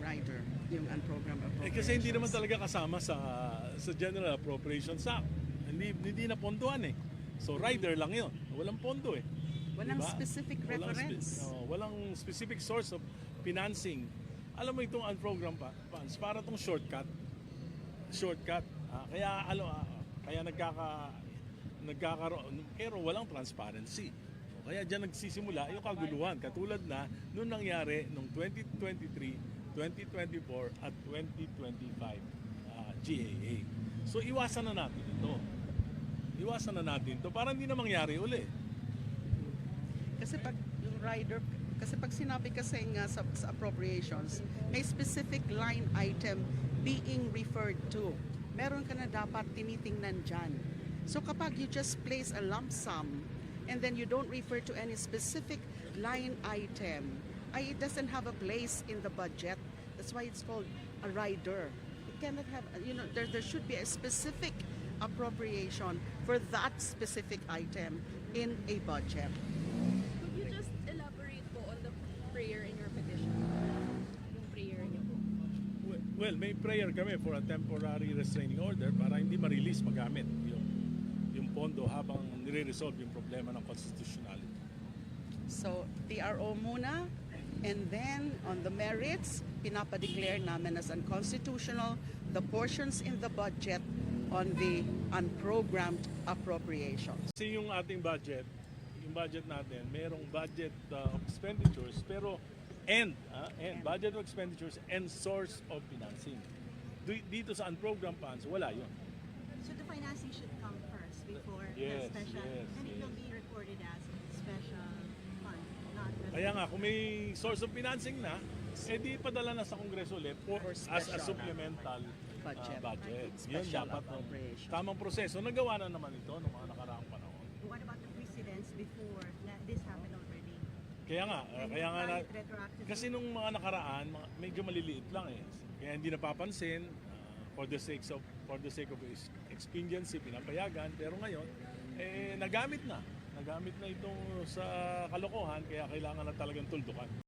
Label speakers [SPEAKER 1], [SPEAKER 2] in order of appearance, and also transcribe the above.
[SPEAKER 1] rider, yung unprogrammed appropriations?
[SPEAKER 2] Kasi hindi naman talaga kasama sa General Appropriations Act. Hindi na pondohan eh. So rider lang yun. Walang pondo eh.
[SPEAKER 1] Walang
[SPEAKER 2] Diba?
[SPEAKER 1] specific reference.
[SPEAKER 2] Walang specific source of financing. Alam mo itong unprogrammed funds, para itong shortcut. Kaya nagkakaroon, pero walang transparency. Kaya dyan nagsisimula yung kaguluhan. Katulad na nung nangyari noong 2023, 2024 at 2025 GAA. So iwasan na natin ito. Para hindi na mangyari uli.
[SPEAKER 1] Kasi pag yung rider, kasi pag sinabi kasi nga sa appropriations, may specific line item being referred to. Meron ka na dapat tinitingnan dyan. So kapag you just place a lump sum and then you don't refer to any specific line item, it doesn't have a place in the budget. That's why it's called a rider. It cannot have, there should be a specific appropriation for that specific item in a budget.
[SPEAKER 3] Could you just elaborate po on the prayer in your petition? Yung prayer niyo po.
[SPEAKER 2] Well, may prayer kami for a temporary restraining order para hindi ma-release magamit yung pondo habang nire-resolve yung problema ng constitutionality.
[SPEAKER 1] So, TRO muna, and then on the merits, pinapa-declare namin as unconstitutional the portions in the budget on the unprogrammed appropriations.
[SPEAKER 2] Kasi yung ating budget, yung budget natin, mayroong budget of expenditures, pero budget of expenditures and source of financing. Dito sa unprogrammed funds, wala yun.
[SPEAKER 4] So the financing should come first before
[SPEAKER 2] Yes,
[SPEAKER 4] the special,
[SPEAKER 2] yes,
[SPEAKER 4] and it will be recorded as special fund, not as
[SPEAKER 2] Kaya nga, kung may source of financing na, di padala na sa Kongreso ulit as a
[SPEAKER 1] special
[SPEAKER 2] supplemental
[SPEAKER 1] budget.
[SPEAKER 2] budget. Yun
[SPEAKER 1] Special
[SPEAKER 2] dapat ang
[SPEAKER 1] appropriation.
[SPEAKER 2] tamang proseso. Nagawa na naman ito noong mga nakaraang panahon.
[SPEAKER 4] What about the precedents before this happened already?
[SPEAKER 2] Kaya nga,
[SPEAKER 4] Retroactively?
[SPEAKER 2] kasi nung mga nakaraan, medyo maliliit lang eh. Kaya hindi napapansin, for the sake of expediency, pinapayagan. Pero ngayon, nagamit na itong sa kalokohan, kaya kailangan na talagang tuldukan.